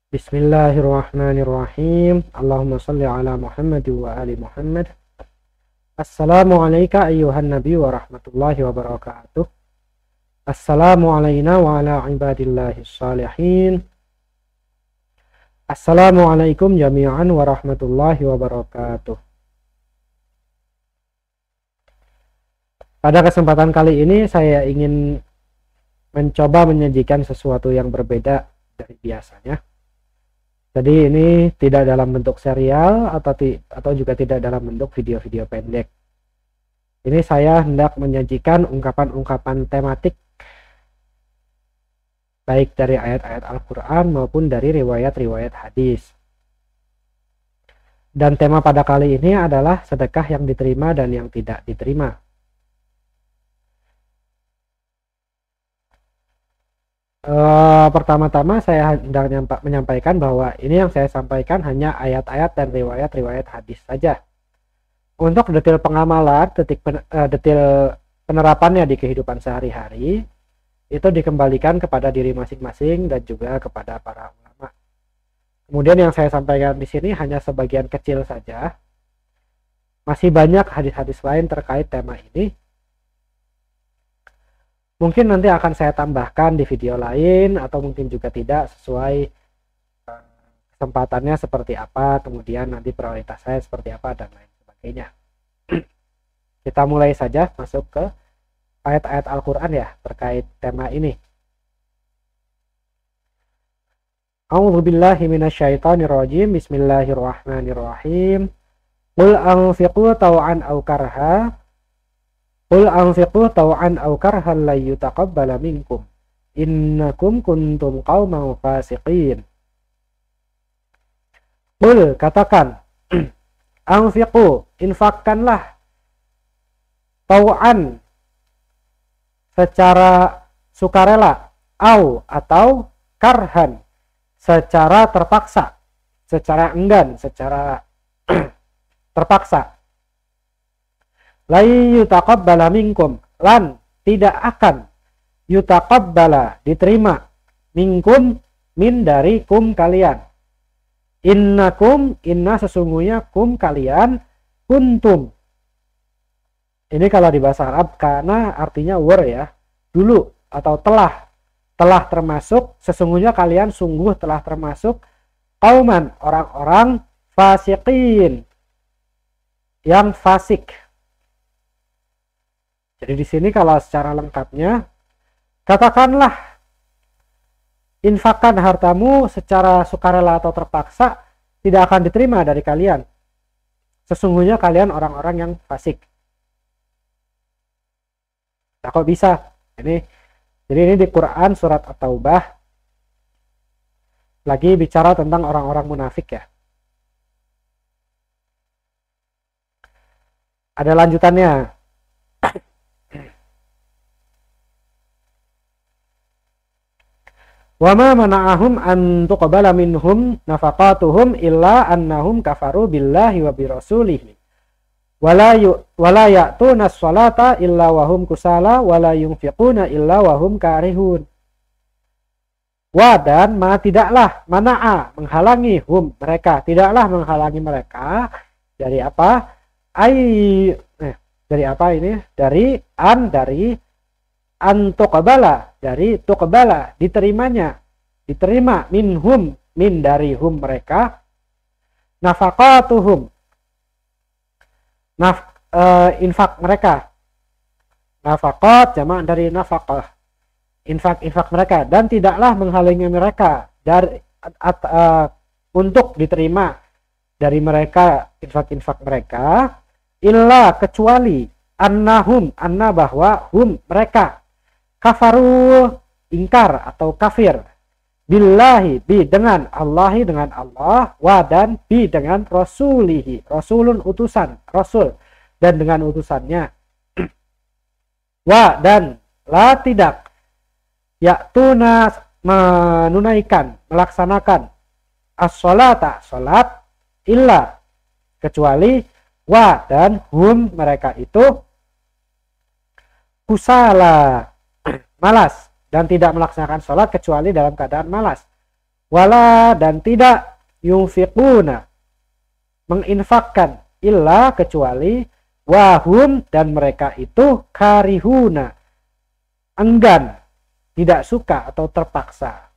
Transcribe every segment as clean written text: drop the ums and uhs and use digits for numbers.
Bismillahirrahmanirrahim. Allahumma salli ala Muhammad wa ali Muhammad. Assalamualaikum ayyuhan nabi wa rahmatullahi wa barakatuh. Assalamu alayna wa ala ibadillahi salihin. Assalamualaikum jami'an wa rahmatullahi wa barakatuh. Pada kesempatan kali ini saya ingin mencoba menyajikan sesuatu yang berbeda dari biasanya. Jadi ini tidak dalam bentuk serial atau juga tidak dalam bentuk video-video pendek. Ini saya hendak menyajikan ungkapan-ungkapan tematik baik dari ayat-ayat Al-Quran maupun dari riwayat-riwayat hadis. Dan tema pada kali ini adalah sedekah yang diterima dan yang tidak diterima. Pertama-tama saya hendak menyampaikan bahwa ini yang saya sampaikan hanya ayat-ayat dan riwayat-riwayat hadis saja. Untuk detail pengamalan, detail penerapannya di kehidupan sehari-hari itu dikembalikan kepada diri masing-masing dan juga kepada para ulama. Kemudian yang saya sampaikan di sini hanya sebagian kecil saja. Masih banyak hadis-hadis lain terkait tema ini. Mungkin nanti akan saya tambahkan di video lain atau mungkin juga tidak sesuai kesempatannya seperti apa, kemudian nanti prioritas saya seperti apa dan lain sebagainya. Kita mulai saja masuk ke ayat-ayat Al-Quran ya terkait tema ini. A'udzubillahi minasyaitonirrajim. Bismillahirrahmanirrahim. Qul anfiqu taw'an aw karha. Qul anfiqu taw'an aw karhan la yutaqabbala minkum innakum kuntum qauman fasiqin. Qul, katakan, anfiqu, infakkanlah, taw'an, secara sukarela, atau karhan, secara terpaksa, secara enggan, secara terpaksa. La yutaqabbala minkum, lan tidak akan yutaqabbala diterima minkum min dari kum kalian. Innakum, inna sesungguhnya kum kalian, kuntum. Ini kalau di bahasa Arab karena artinya were ya, dulu atau telah termasuk, sesungguhnya kalian sungguh telah termasuk qauman, orang-orang fasiqin, yang fasik. Jadi di sini kalau secara lengkapnya, katakanlah, infakkan hartamu secara sukarela atau terpaksa tidak akan diterima dari kalian. Sesungguhnya kalian orang-orang yang fasik. Nah, kok bisa? Jadi ini di Quran surat At-Taubah lagi bicara tentang orang-orang munafik ya. Ada lanjutannya. Wa ma mana'ahum an tuqbala minhum nafaqatuhum illa annahum kafaru billahi wa birasulihi wala ya'tuna as-salata illa wa hum kusala wala yunfiquna illa wa hum karihun. Wa dan ma tidaklah mana'a menghalangi hum mereka, tidaklah menghalangi mereka dari apa? Dari apa ini? Dari tuqbala, dari tuqbala, diterima minhum, min dari hum mereka, nafaqatuhum, infak mereka, nafaqat jamak dari nafaqah, infak mereka, dan tidaklah menghalangi mereka dari untuk diterima dari mereka infak mereka, illa kecuali annahum, anna bahwa hum mereka kafaru, ingkar atau kafir, billahi, bi dengan Allahi, dengan Allah, wa dan bi dengan rasulihi, rasulun utusan, rasul, dan dengan utusannya, wa dan la tidak, ya'tuna menunaikan, melaksanakan, as-sholata, salat, illa kecuali, wa dan hum mereka itu kusala, malas, dan tidak melaksanakan sholat kecuali dalam keadaan malas. wala dan tidak yunfiquna menginfakkan illa kecuali wahum dan mereka itu karihuna enggan, tidak suka atau terpaksa.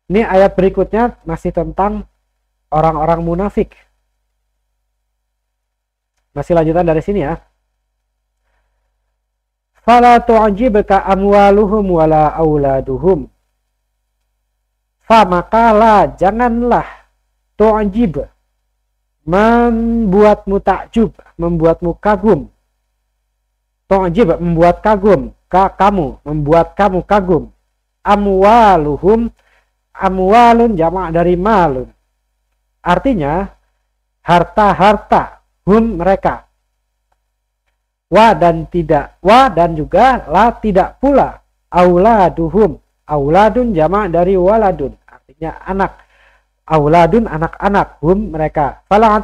Ini ayat berikutnya masih tentang orang-orang munafik. Masih lanjutan dari sini ya. Fala tu'jibka amwaluhum wala auladuhum. Fa makalah janganlah tu'jib membuatmu takjub, membuatmu kagum. Tu'jib membuat kagum, kamu membuat kamu kagum. Amwaluhum, amwalun jamak dari malun. Artinya harta-harta hum mereka. Wa dan tidak, wa dan juga la tidak pula. Auladuhum, auladun jamak dari waladun, artinya anak. Auladun anak-anak, hum mereka. Fala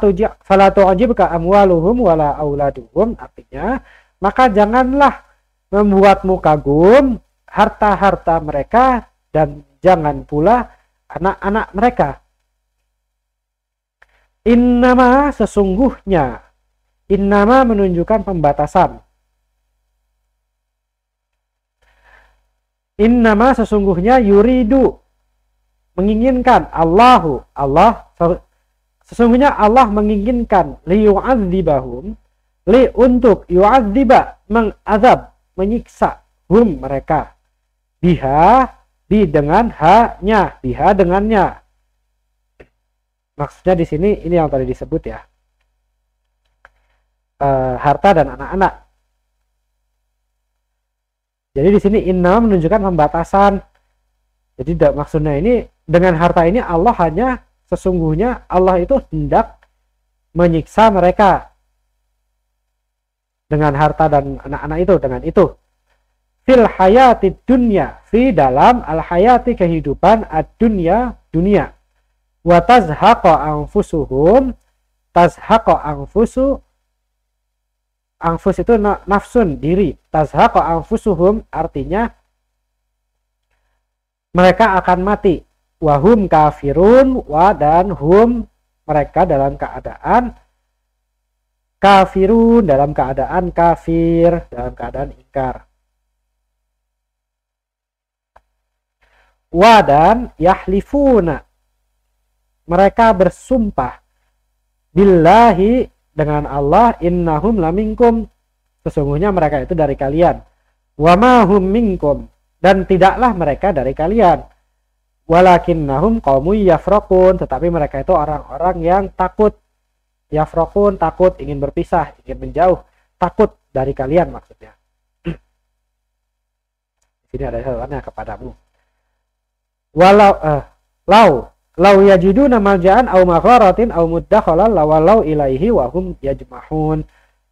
tu'jibka amwaluhum wala auladuhum, artinya maka janganlah membuatmu kagum harta-harta mereka dan jangan pula anak-anak mereka. Innama sesungguhnya, innama menunjukkan pembatasan. Innama sesungguhnya yuridu menginginkan Allah sesungguhnya Allah menginginkan liyu'adzibahum li untuk yu'adziba mengazab menyiksa hum mereka biha di dengan hanya biha dengannya. Maksudnya di sini ini yang tadi disebut ya, harta dan anak-anak. Jadi di sini inna menunjukkan pembatasan. Jadi maksudnya ini dengan harta ini Allah hanya sesungguhnya Allah itu hendak menyiksa mereka dengan harta dan anak-anak itu, dengan itu. Fil hayati dunya, fi dalam al hayati kehidupan ad-dunya dunia. Wa tazhaqa anfusuhum, tazhaqa anfusu, anfus itu nafsun diri. Tazhaqa anfusuhum artinya mereka akan mati. Wahum kafirun, wa dan hum mereka dalam keadaan kafirun, dalam keadaan kafir, dalam keadaan ingkar. Wa dan yahlifuna mereka bersumpah billahi dengan Allah innahum laminkum sesungguhnya mereka itu dari kalian. Wa ma hum minkum dan tidaklah mereka dari kalian. Walakinnahum qaumun yafraqun tetapi mereka itu orang-orang yang takut. Yafraqun takut, ingin berpisah, ingin menjauh, takut dari kalian maksudnya. Ini ada jawabannya kepadamu. Lau yajiduna malja'an aw magharatin aw muddakhalan lawalau ilaihi wa hum yajmahun.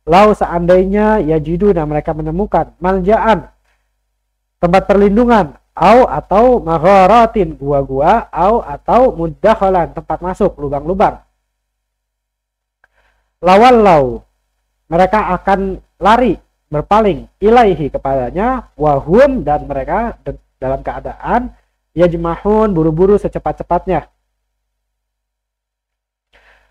Lau seandainya yajiduna mereka menemukan malja'an tempat perlindungan atau magharatin gua-gua atau muddakhalan tempat masuk lubang-lubang. Lawallau mereka akan lari berpaling ilaihi kepadanya wahum dan mereka dalam keadaan yajmahun buru-buru secepat-cepatnya.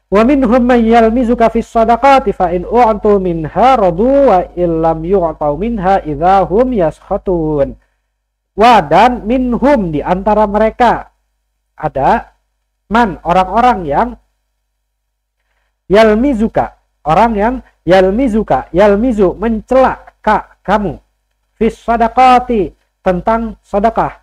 Wa minhum man yalmizuka fis shadaqati fa in u'tu minha radu wa illam yu'tau minha idzahum yaskhatun. Wa dan minhum di antara mereka ada man orang-orang yang yalmizuka orang yang yalmizu mencela kamu fis shadaqati tentang sedekah.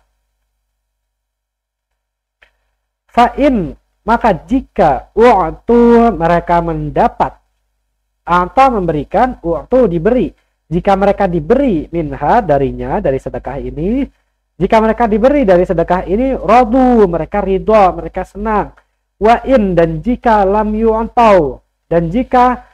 Fa'in maka jika u'tu mereka mendapat atau memberikan u'tu diberi jika mereka diberi minha darinya dari sedekah ini jika mereka diberi dari sedekah ini radu mereka ridha mereka senang. Wa'in dan jika lam yu'tau dan jika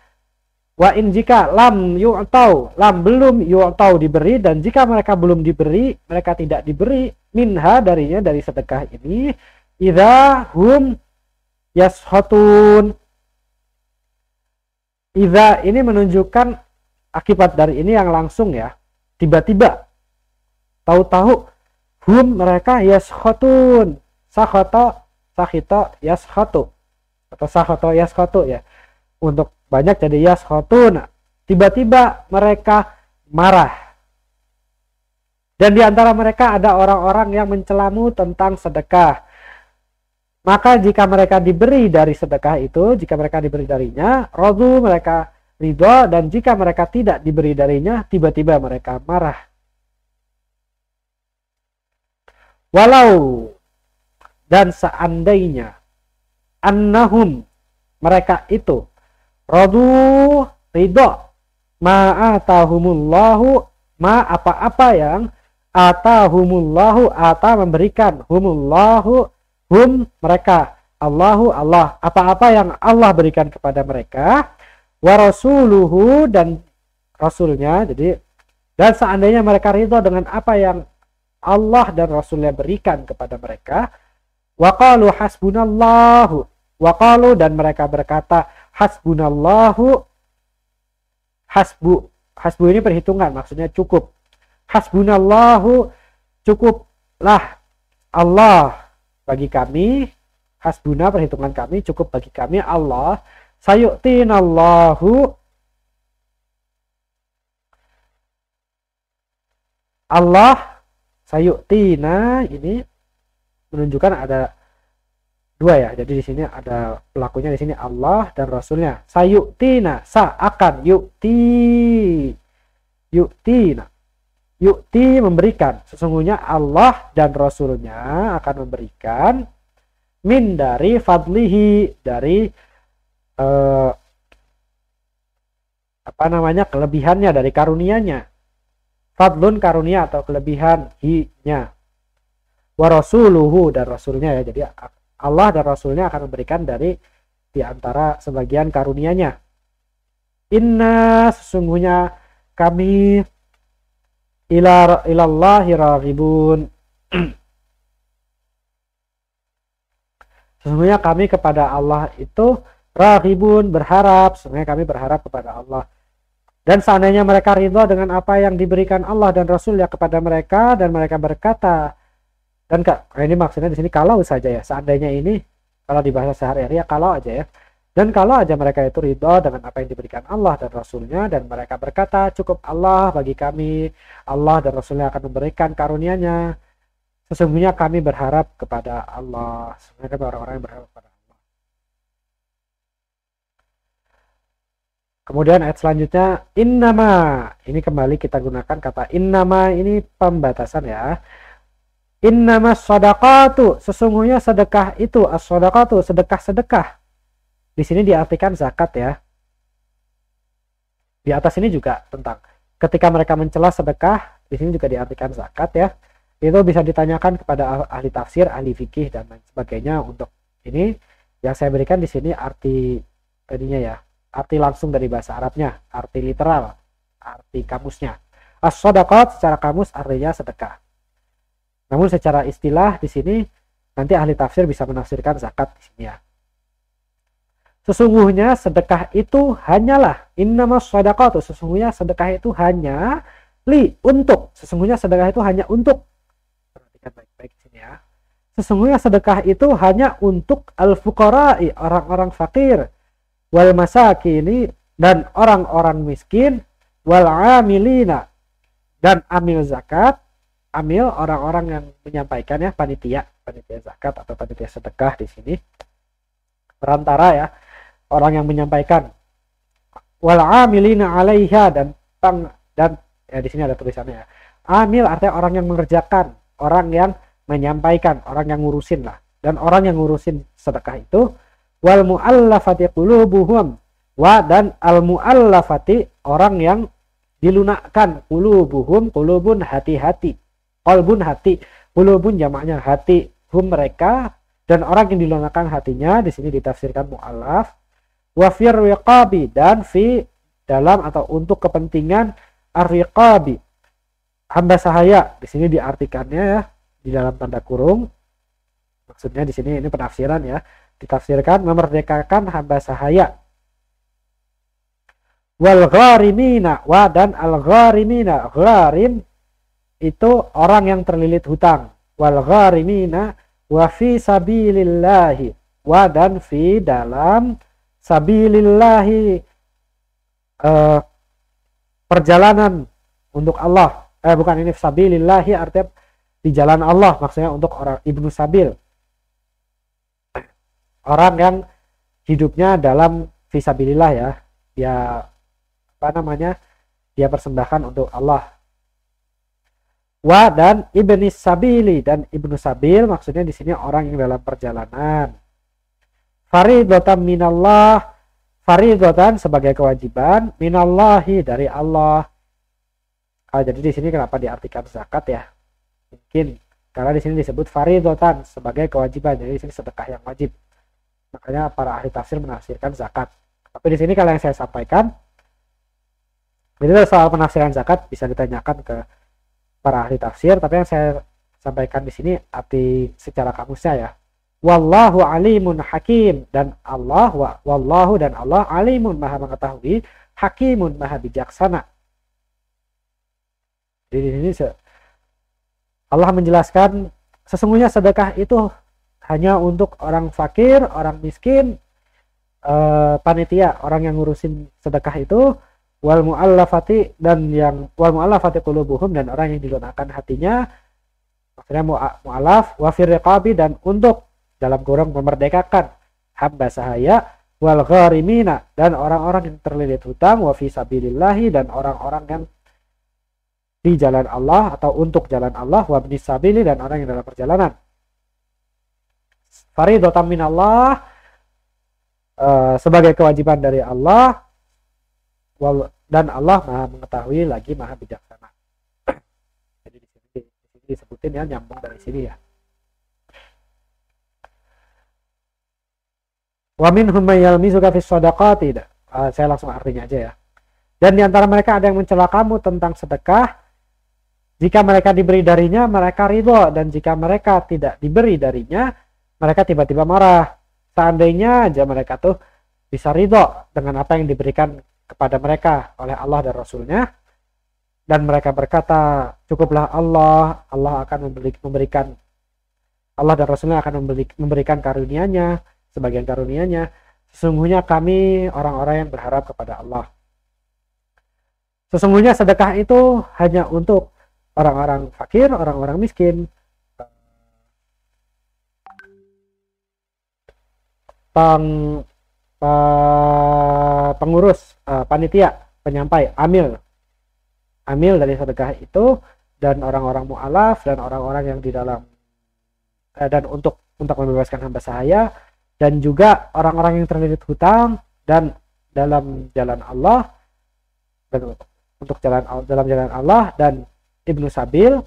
wa'in jika lam yu'tau lam belum yu'tau diberi dan jika mereka belum diberi mereka tidak diberi minha darinya dari sedekah ini idza hum yashatun. Idza ini menunjukkan akibat dari ini yang langsung ya, tiba-tiba tahu-tahu hum mereka yaskhotun, sakhito yaskhotu atau sakhoto yaskhotu ya, untuk banyak jadi yaskhotun, tiba-tiba mereka marah. Dan di antara mereka ada orang-orang yang mencelamu tentang sedekah. Maka jika mereka diberi dari sedekah itu, jika mereka diberi darinya, radu mereka ridho, dan jika mereka tidak diberi darinya, tiba-tiba mereka marah. Walau dan seandainya annahum mereka itu radu ridho ma'atahumullahu ma apa-apa yang atahumullahu memberikan humullahu hum mereka Allahu Allah apa-apa yang Allah berikan kepada mereka wa rasuluhu dan rasulnya. Jadi dan seandainya mereka ridho dengan apa yang Allah dan rasulnya berikan kepada mereka, waqalu hasbunallahu, waqalu dan mereka berkata hasbunallahu, hasbu ini perhitungan, maksudnya cukup. Hasbunallahu, cukuplah Allah bagi kami, hasbuna perhitungan kami, cukup bagi kami Allah, sayu'tinallahu, Allah sayu'tina ini menunjukkan ada dua ya. Jadi di sini ada pelakunya, di sini Allah dan rasulnya. Sayu'tina, akan yu'tina, memberikan. Sesungguhnya Allah dan rasulnya akan memberikan min dari fadlihi, dari kelebihannya, dari karunianya. Fadlun karunia atau kelebihan hi-nya. Wa rasuluhu dan rasulnya ya. Jadi Allah dan rasulnya akan memberikan dari di antara sebagian karunianya. Inna sesungguhnya kami ilallahi raghibun. Sesungguhnya kami kepada Allah itu raghibun, berharap. Sesungguhnya kami berharap kepada Allah. Dan seandainya mereka ridho dengan apa yang diberikan Allah dan Rasul ya kepada mereka, dan mereka berkata, dan ini maksudnya di sini kalau saja ya, seandainya ini kalau di bahasa sehari-hari ya kalau aja ya, dan kalau aja mereka itu ridho dengan apa yang diberikan Allah dan Rasulnya, dan mereka berkata cukup Allah bagi kami, Allah dan Rasulnya akan memberikan karunia-Nya, sesungguhnya kami berharap kepada Allah. Sesungguhnya kami orang-orang yang berharap kepada Allah. Kemudian ayat selanjutnya innama, ini kembali kita gunakan kata innama, ini pembatasan ya. Innama shadaqatu, sesungguhnya sedekah itu, as-shadaqatu, sedekah-sedekah. Di sini diartikan zakat ya. Di atas ini juga tentang ketika mereka mencela sedekah, di sini juga diartikan zakat ya. Itu bisa ditanyakan kepada ahli tafsir, ahli fikih dan lain sebagainya. Untuk ini yang saya berikan di sini arti tadinya ya. Arti langsung dari bahasa Arabnya, arti literal, arti kamusnya. As-shadaqat secara kamus artinya sedekah. Namun secara istilah di sini nanti ahli tafsir bisa menafsirkan zakat di sini ya. Sesungguhnya sedekah itu hanyalah innamas shadaqatu, sesungguhnya sedekah itu hanya untuk, sesungguhnya sedekah itu hanya untuk. Perhatikan baik-baik di sini ya. Sesungguhnya sedekah itu hanya untuk al-fuqara'i, orang-orang fakir, wal masakini dan orang-orang miskin, wal amilina dan amil zakat, amil orang-orang yang menyampaikan ya, panitia zakat atau panitia sedekah di sini perantara ya, orang yang menyampaikan, wal amilina alaiha dan ya di sini ada tulisannya ya, amil artinya orang yang mengerjakan, orang yang menyampaikan, orang yang ngurusin lah, dan orang yang ngurusin sedekah itu wal muallafati qulubuhum, dan al muallafati orang yang dilunakkan, qulubuhum, qulubun hati-hati, qalbun hati, qulubun jamaknya hati, hum mereka, dan orang yang dilunakkan hatinya di sini ditafsirkan muallaf, wa fir riqabi dan fi dalam atau untuk kepentingan ar-riqabi, hamba sahaya, di sini diartikannya ya di dalam tanda kurung, maksudnya di sini ini penafsiran ya, ditafsirkan memerdekakan hamba sahaya. Wal gharimina, dan al gharimina, gharim itu orang yang terlilit hutang. Wal gharimina wa fi sabilillahi, wa dan fi dalam sabilillahi, perjalanan untuk Allah. Bukan, ini sabilillahi artinya di jalan Allah, maksudnya untuk orang ibnu sabil, orang yang hidupnya dalam fisabilillah ya, dia apa namanya, dia persembahkan untuk Allah. Wa dan ibni sabili, dan ibnu sabil maksudnya di sini orang yang dalam perjalanan. Faridatan minallah, faridatan sebagai kewajiban, minallahi dari Allah. Jadi di sini kenapa diartikan zakat ya? Mungkin karena di sini disebut faridatan sebagai kewajiban, jadi di sini sedekah yang wajib. Makanya para ahli tafsir menafsirkan zakat. Tapi di sini kalau yang saya sampaikan, jadi soal penafsiran zakat bisa ditanyakan ke para ahli tafsir, tapi yang saya sampaikan di sini arti secara kamusnya ya. Wallahu alimun hakim, dan Allah wallahu dan Allah alimun maha mengetahui, hakimun maha bijaksana. Jadi di sini Allah menjelaskan sesungguhnya sedekah itu hanya untuk orang fakir, orang miskin, panitia, orang yang ngurusin sedekah itu, wal mu'allafati, dan yang wal mu'allafati qulubuhum, dan orang yang dilunakan hatinya, maksudnya mu'allaf, wa fir riqabi, dan untuk dalam kurung memerdekakan hamba sahaya, wal gharimina, dan orang-orang yang terlilit hutang, wa fi sabilillahi, dan orang-orang yang di jalan Allah atau untuk jalan Allah, wa ibnis sabili, dan orang yang dalam perjalanan. Faridatan minallah, sebagai kewajiban dari Allah, dan Allah maha mengetahui lagi maha bijaksana. Jadi di sini disebutin ya, nyambung dari sini ya. Wa minhum may yalmizuka fis shadaqati, saya langsung artinya aja ya. Dan di antara mereka ada yang mencela kamu tentang sedekah, jika mereka diberi darinya mereka ridho, dan jika mereka tidak diberi darinya mereka tiba-tiba marah. Seandainya aja mereka tuh bisa ridho dengan apa yang diberikan kepada mereka oleh Allah dan Rasulnya, dan mereka berkata, cukuplah Allah akan memberikan, Allah dan Rasulnya akan memberikan karunia-Nya, sebagian karunia-Nya. Sesungguhnya kami orang-orang yang berharap kepada Allah. Sesungguhnya sedekah itu hanya untuk orang-orang fakir, orang-orang miskin, pengurus, panitia, penyampai, amil dari sedekah itu, dan orang-orang mu'alaf, dan orang-orang yang di dalam, dan untuk membebaskan hamba sahaya, dan juga orang-orang yang terlilit hutang, dan dalam jalan Allah, dan untuk dalam jalan Allah, dan ibnu sabil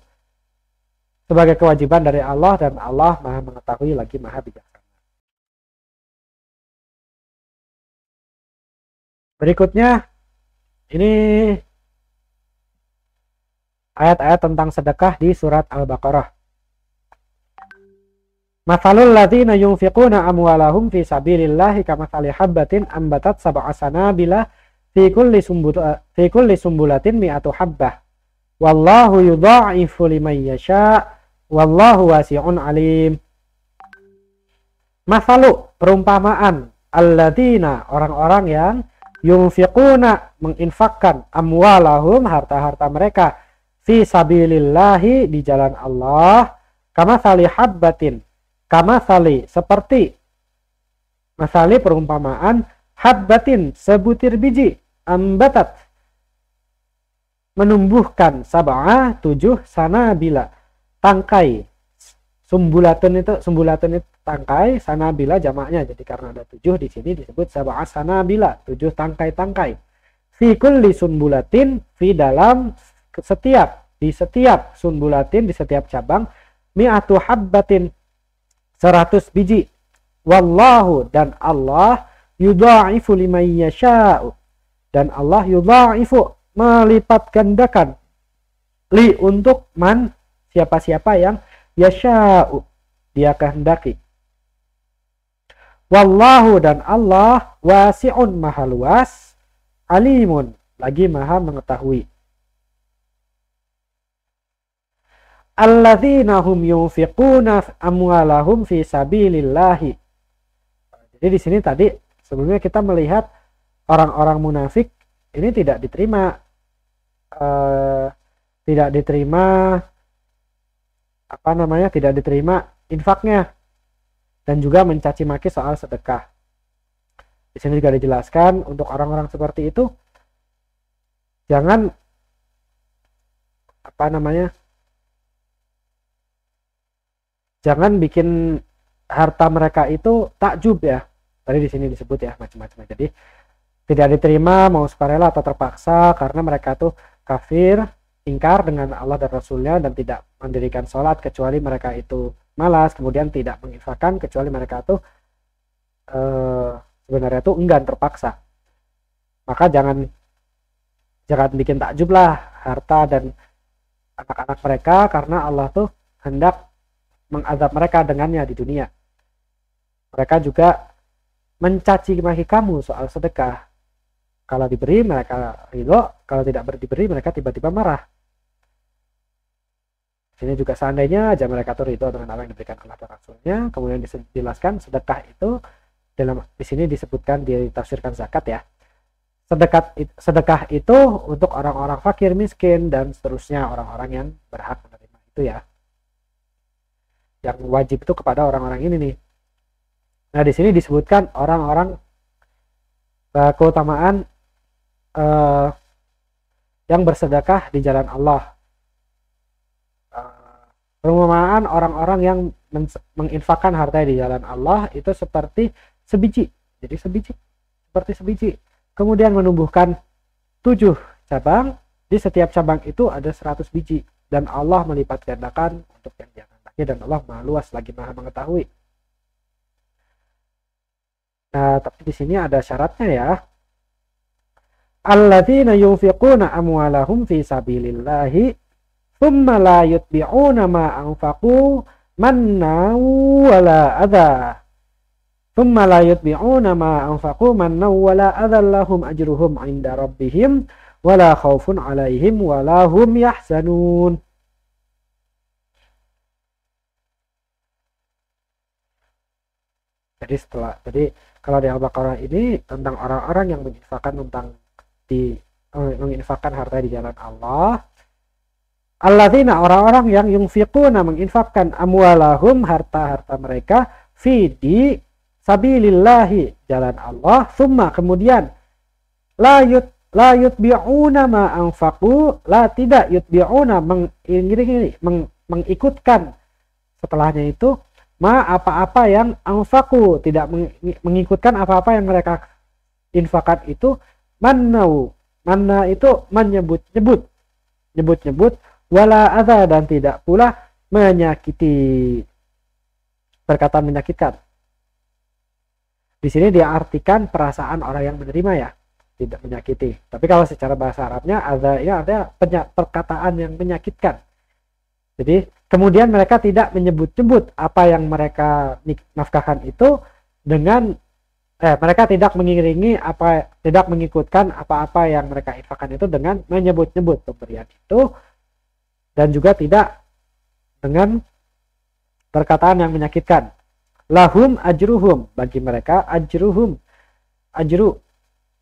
sebagai kewajiban dari Allah, dan Allah maha mengetahui lagi maha bijaksana. Berikutnya ini ayat-ayat tentang sedekah di surat Al-Baqarah. Mathalul ladzina yunfiquna amwalahum fi sabilillahi kamathali habbatin ambatat sab'a sanabila fi kulli sumbulatin mi'atu habbah. Wallahu yudha'ifu liman yasha' wallahu wasi'un alim. Mathalu, perumpamaan, alladzina, orang-orang yang yunfiquna, menginfakkan, amwalahum, harta-harta mereka, fi sabilillahi, di jalan Allah, kamathali habbatin, kamathali, seperti, masali perumpamaan, habbatin, sebutir biji, ambatat, menumbuhkan, sab'a, 7, sanabila, tangkai, sumbulatun itu tangkai, sanabila jamaknya, jadi karena ada 7 di sini disebut sab'a sanabila, 7 tangkai-tangkai. Fi kulli sunbulatin, fi dalam di setiap sunbulatin, di setiap cabang, mi'atu habbatin, 100 biji. Wallahu, dan Allah, yudha'ifu liman yasha'u, dan Allah yudha'ifu, melipat gandakan, li, untuk man, siapa-siapa yang yasha'u, dia kehendaki. Wallahu, dan Allah, wasi'un, maha luas, alimun, lagi maha mengetahui. alladzina hum yunfiquna amwalahum fi sabilillahi. Jadi di sini tadi sebelumnya kita melihat orang-orang munafik ini tidak diterima tidak diterima infaknya, dan juga mencaci maki soal sedekah. Di sini juga dijelaskan untuk orang-orang seperti itu jangan jangan bikin harta mereka itu takjub ya. Tadi di sini disebut ya macam-macam. Jadi tidak diterima mau sukarela atau terpaksa karena mereka tuh kafir, ingkar dengan Allah dan Rasulnya, dan tidak mendirikan sholat kecuali mereka itu malas, kemudian tidak menginfakkan kecuali mereka tuh sebenarnya tuh enggan, terpaksa. Maka jangan bikin takjub lah harta dan anak-anak mereka, karena Allah tuh hendak mengazab mereka dengannya di dunia. Mereka juga mencaci maki kamu soal sedekah. Kalau diberi mereka ridho, kalau tidak diberi mereka tiba-tiba marah. Sini juga seandainya aja mereka tuh ridho dengan apa yang diberikan Allah dan Rasulnya. Kemudian dijelaskan sedekah itu di sini disebutkan, ditafsirkan zakat ya. Sedekah itu untuk orang-orang fakir, miskin, dan seterusnya, orang-orang yang berhak menerima itu ya. Yang wajib itu kepada orang-orang ini nih. Nah di sini disebutkan orang-orang keutamaan yang bersedekah di jalan Allah. Perumpamaan orang-orang yang menginfakkan harta di jalan Allah itu seperti sebiji. Jadi seperti sebiji. Kemudian menumbuhkan 7 cabang. Di setiap cabang itu ada 100 biji. Dan Allah melipat gandakan untuk yang jangan lagi. Dan Allah maha luas lagi maha mengetahui. Nah, tapi di sini ada syaratnya ya. Alladzina yunfiquna amwalahum fi sabilillahi thumma la yutbi'una ma anfaqu manna wala adha. Thumma la yutbi'una ma anfaqu manna wala adha lahum ajruhum 'inda rabbihim wala khaufun 'alaihim wala hum yahzanun. Jadi kalau di Al-Baqarah ini tentang orang-orang yang menginfakkan harta di jalan Allah. Alladzina, orang-orang yang yunfiquna, menginfakkan amwalahum, harta-harta mereka, fi di sabilillahi, jalan Allah, summa, kemudian la yutbi'una ma anfaqu, tidak yutbi'una, mengikutkan setelahnya itu apa-apa yang anfaqu, tidak mengikutkan apa-apa yang mereka infakkan itu, manna itu menyebut-nyebut, wala adza, dan tidak pula menyakiti, perkataan menyakitkan. Di sini diartikan perasaan orang yang menerima ya, tidak menyakiti. Tapi kalau secara bahasa Arabnya adza ya ada perkataan yang menyakitkan. Jadi kemudian mereka tidak menyebut-nyebut apa yang mereka nafkahkan itu dengan mereka tidak tidak mengikutkan apa-apa yang mereka infakkan itu dengan menyebut-nyebut pemberian itu, dan juga tidak dengan perkataan yang menyakitkan. Lahum ajruhum, bagi mereka ajru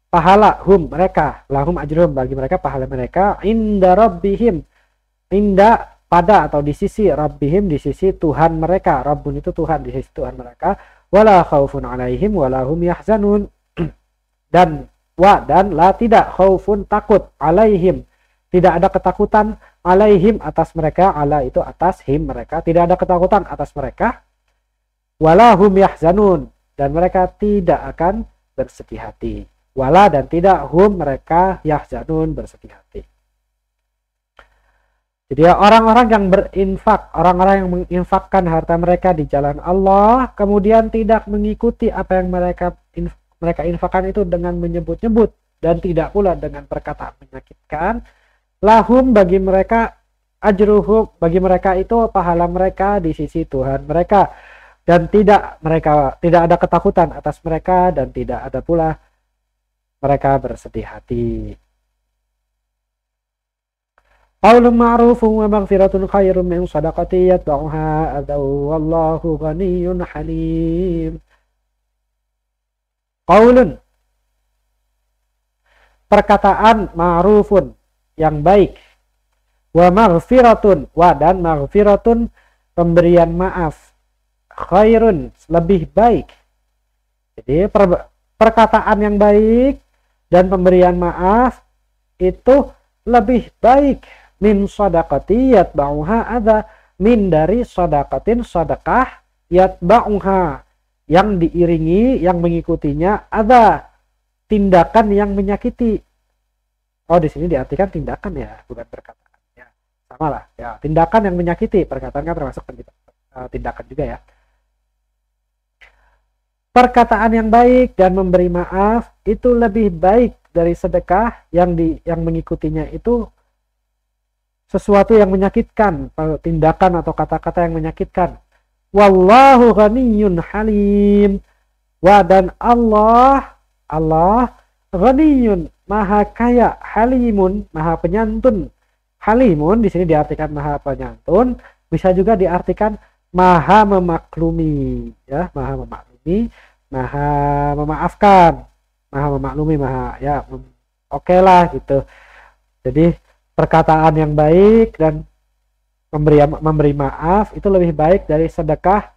pahala, hum mereka, lahum ajruhum, bagi mereka pahala mereka, inda rabbihim, pada atau di sisi rabbihim, di sisi Tuhan mereka. Rabbun itu Tuhan, di sisi Tuhan mereka. Wala khaufun alaihim wala hum yahzanun, dan la tidak khaufun, takut, alaihim tidak ada ketakutan, alaihim atas mereka, ala itu atas, him mereka, tidak ada ketakutan atas mereka, wala hum yahzanun, dan mereka tidak akan bersedih hati. Wala dan tidak, hum mereka, yahzanun bersedih hati. Jadi orang-orang yang berinfak, orang-orang yang menginfakkan harta mereka di jalan Allah, kemudian tidak mengikuti apa yang mereka infakkan itu dengan menyebut-nyebut, dan tidak pula dengan perkataan menyakitkan, lahum bagi mereka ajruhum, bagi mereka itu pahala mereka di sisi Tuhan mereka, dan tidak ada ketakutan atas mereka, dan tidak ada pula mereka bersedih hati. Qaulun ma'rufun wa maghfiratun khairun min shadaqati yatba'uha adza wallahu ghaniyyun halim. Qaulun, perkataan ma'rufun yang baik, wa maghfiratun, wa dan maghfiratun pemberian maaf, khairun lebih baik. Jadi perkataan yang baik dan pemberian maaf itu lebih baik min shadaqati yatba'uha adza, min dari shadaqatin sedekah, yatba'uha yang diiringi, yang mengikutinya adza tindakan yang menyakiti. Oh, di sini diartikan tindakan ya, bukan perkataan ya. Sama lah ya, tindakan yang menyakiti, perkataan kan termasuk tindakan juga ya. Perkataan yang baik dan memberi maaf itu lebih baik dari sedekah yang mengikutinya itu sesuatu yang menyakitkan, tindakan atau kata-kata yang menyakitkan. Wallahu ghaniyyun halim. Wa dan Allah ghaniyyun maha kaya, halimun maha penyantun. Halimun di sini diartikan maha penyantun, bisa juga diartikan maha memaklumi ya, maha memaklumi, maha memaafkan, maha memaklumi, maha ya oke lah gitu. Jadi perkataan yang baik dan memberi maaf itu lebih baik dari sedekah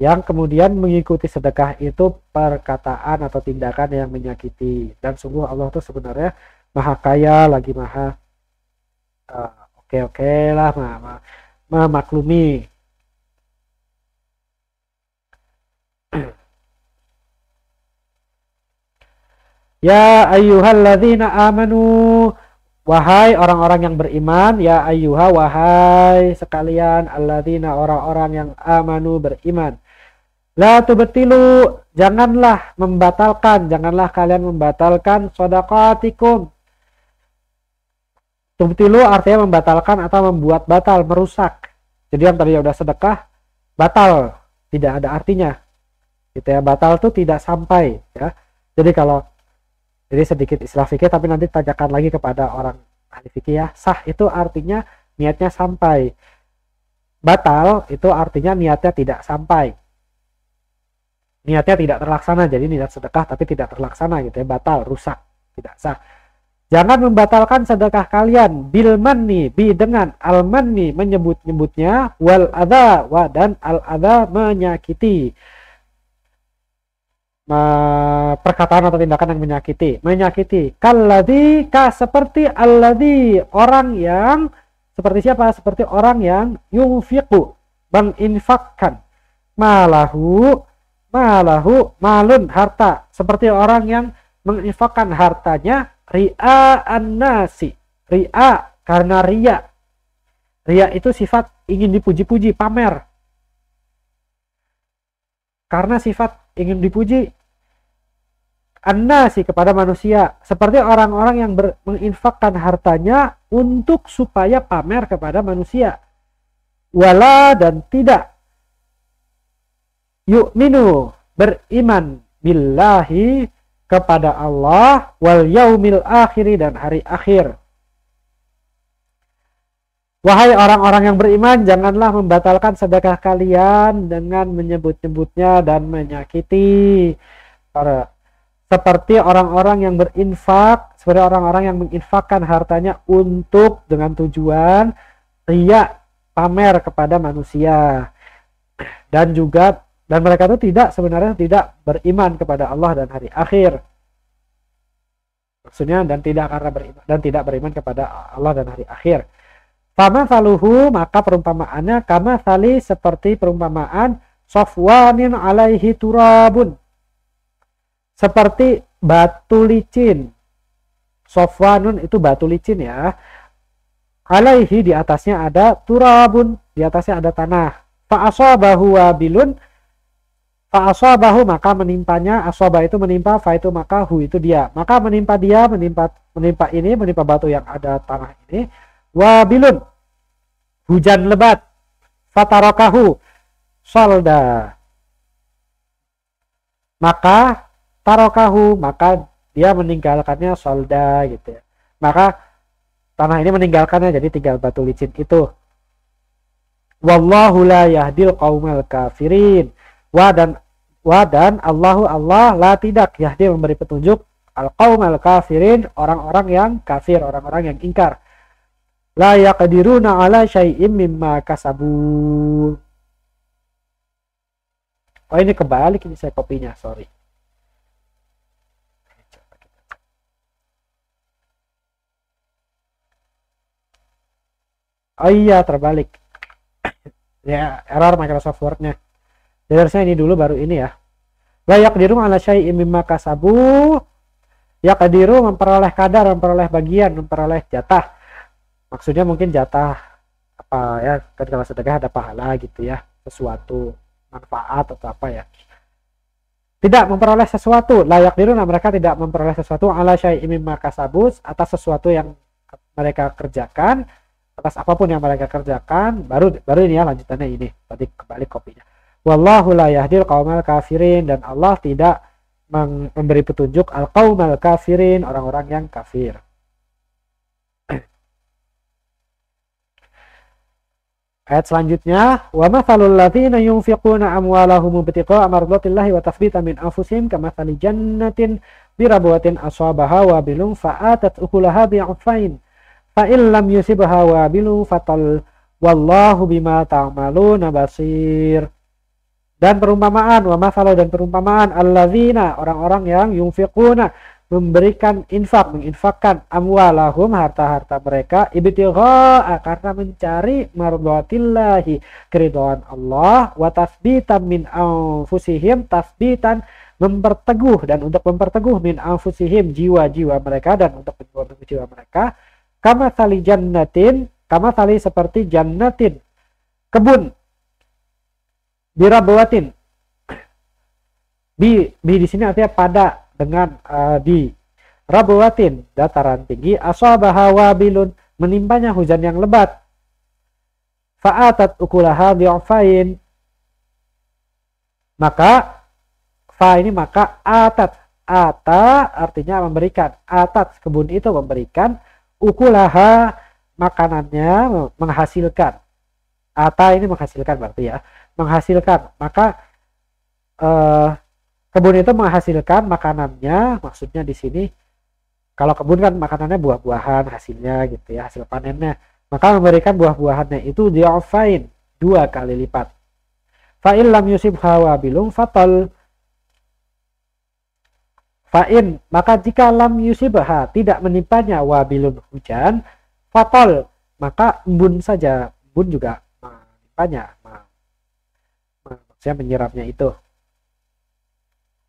yang kemudian mengikuti sedekah itu perkataan atau tindakan yang menyakiti. Dan sungguh Allah itu sebenarnya maha kaya lagi maha oke lah, maha memaklumi. Ya ayyuhalladzina amanu, wahai orang-orang yang beriman, ya ayyuha, wahai sekalian, alladzina orang-orang yang amanu beriman. La tubtilu, janganlah kalian membatalkan shadaqatikum. Tubtilu artinya membatalkan atau membuat batal, merusak. Jadi yang tadi udah sedekah batal, tidak ada artinya. Gitu ya, batal itu tidak sampai ya. Jadi sedikit istilah fikih tapi nanti tanyakan lagi kepada orang ahli fikih ya. Sah itu artinya niatnya sampai. Batal itu artinya niatnya tidak sampai. Niatnya tidak terlaksana, jadi niat sedekah tapi tidak terlaksana gitu ya. Batal, rusak, tidak sah. Jangan membatalkan sedekah kalian bil manni, bi dengan al manni menyebut-nyebutnya, wal adza, wa dan al adza menyakiti. Perkataan atau tindakan yang menyakiti. Kalladzi, seperti alladzi, orang yang seperti siapa? Seperti orang yang yunfiqu, menginfakkan, malun, harta, seperti orang yang menginfakkan hartanya ria'an nasi. Ri'a karena riya itu sifat ingin dipuji-puji, pamer. Karena sifat ingin dipuji an-nasi kepada manusia, seperti orang-orang yang menginfakkan hartanya untuk supaya pamer kepada manusia. Wala dan tidak yu'minu beriman billahi kepada Allah, wal yaumil akhiri dan hari akhir. Wahai orang-orang yang beriman, janganlah membatalkan sedekah kalian dengan menyebut-nyebutnya dan menyakiti. Seperti orang-orang yang berinfak, seperti orang-orang yang menginfakkan hartanya untuk dengan tujuan riya, pamer kepada manusia. Dan mereka itu sebenarnya tidak beriman kepada Allah dan hari akhir. Maksudnya dan tidak beriman kepada Allah dan hari akhir. Fama saluhu, maka perumpamaannya kama sali, seperti perumpamaan sofwanin alaihi turabun, seperti batu licin. Sofwanun itu batu licin ya. Alaihi di atasnya ada turabun, di atasnya ada tanah. Fa'asabahu wabilun, fa'asabahu maka menimpanya, asaba itu menimpa, fa itu maka hu itu dia. Maka menimpa batu yang ada tanah ini, wabilun hujan lebat, fatarakahu solda, maka tarokahu, maka dia meninggalkannya solda gitu ya. Maka tanah ini meninggalkannya, jadi tinggal batu licin itu. Wallahu la yahdil qaumal kafirin. Dan Allah la tidak yahdi memberi petunjuk al qaumal kafirin, orang-orang yang kafir, orang-orang yang ingkar. La yaqdiruna ala syai'im mimma kasabu. Oh, ini kebalik, ini saya kopinya, sorry. Oh iya, terbalik. Ya, error Microsoft Word-nya. Jadi harusnya ini dulu baru ini ya. La yaqdiruna ala syai'im mimma kasabu. Yaqdiru memperoleh kadar, memperoleh bagian, memperoleh jatah. Maksudnya mungkin jatah apa ya, kan kalau sedekah ada pahala gitu ya, sesuatu manfaat atau apa ya. Tidak memperoleh sesuatu, layak diruna, mereka tidak memperoleh sesuatu ala syai'im mimma kasabus, atas sesuatu yang mereka kerjakan, atas apapun yang mereka kerjakan. Baru ini ya lanjutannya ini. Tadi kembali kopinya. Wallahu la yahdil qaumal kafirin, dan Allah tidak memberi petunjuk al qaumal kafirin, orang-orang yang kafir. Ayat selanjutnya, wa mathalul ladzina yunfiquna amwalahum ibtigha'a mardatillahi wa tathbitan min anfusihim kamathali jannatin birabwatin asabaha wabilun fa'atat ukulaha bi'afain fa in lam yusibha wabilun fatal wallahu bima ta'maluna basir. Dan perumpamaan, wa mathalu, dan perumpamaan alladzina, orang-orang yang yunfiquna, memberikan infak, menginfakkan amwalahum, harta-harta mereka, ibtigha'a, karena mencari mardhatillahi, keridhaan Allah, wa tasbitan min anfusihim, tasbitan, memperteguh, dan untuk memperteguh min anfusihim, jiwa-jiwa mereka, dan untuk memperteguh jiwa mereka, kamathali jannatin, kamathali seperti jannatin, kebun, birabwatin, di sini artinya pada, dengan di rabwatin, dataran tinggi, asabaha wabilun, menimpanya hujan yang lebat, fa'atat ukulaha di'afain, maka fa ini maka atat, ata artinya memberikan, atat kebun itu memberikan, ukulaha makanannya, menghasilkan, ata ini menghasilkan berarti ya, menghasilkan, maka kebun itu menghasilkan makanannya, maksudnya di sini kalau kebun kan makanannya buah-buahan hasilnya gitu ya, hasil panennya, maka memberikan buah-buahannya itu di'afain, 2 kali lipat. Fa'in lam yusibha wabilun fatal, fa'in maka jika lam yusibha tidak menimpanya wabilun hujan, fatal maka embun saja, embun juga menimpanya, maksudnya menyiramnya itu.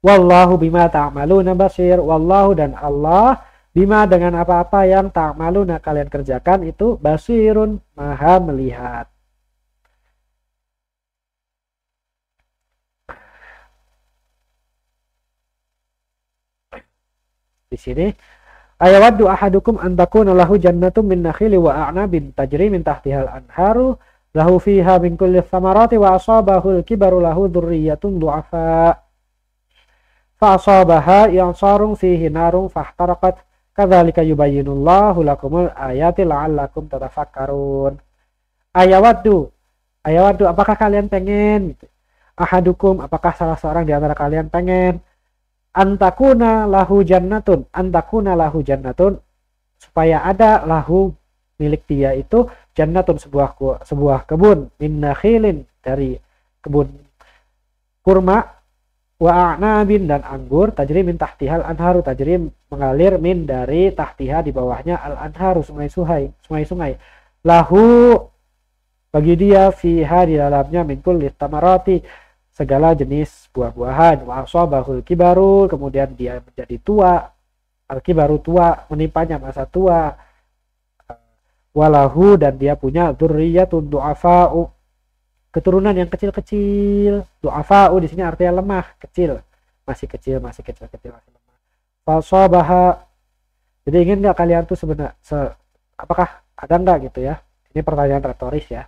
Wallahu bima ta'maluna basir, wallahu, dan Allah, bima dengan apa-apa yang ta'maluna kalian kerjakan itu, basirun, maha melihat. Di sini ayawaddu ahadukum an takuna lahu jannatun min nakhili wa a'nabin tajri min tahtihal anharu lahu fiha min kulli thamarati wa asabahul kibaru lahu dzurriyyatun du'afa fa'asabaha yansarun fihi narun fahtaraqat kadzalika yubayyinullahu lakumul ayati la'allakum tatafakkarun. Ayawaddu, apakah kalian pengen, ahadukum, apakah salah seorang di antara kalian pengen, antakuna lahu jannatun, supaya ada lahu milik dia itu, jannatun, sebuah kebun, min nakhilin, dari kebun kurma, wa a'nabin, dan anggur, tajri min tahtihal anharu, tajri mengalir min dari tahtiha, di bawahnya, al anharu, sungai-sungai, lahu bagi dia, fiha di dalamnya, min kulli tamarati, segala jenis buah-buahan, wa asabahul kibaru, kemudian dia menjadi tua, al kibaru tua, menimpanya masa tua, walahu, dan dia punya dzurriyyatun du'afa'u, keturunan yang kecil-kecil. Du'afa'u di sini artinya lemah, kecil, masih kecil, masih lemah. Fasabaha, jadi ingin nggak kalian tuh sebenarnya, apakah ada nggak gitu ya? Ini pertanyaan retoris ya.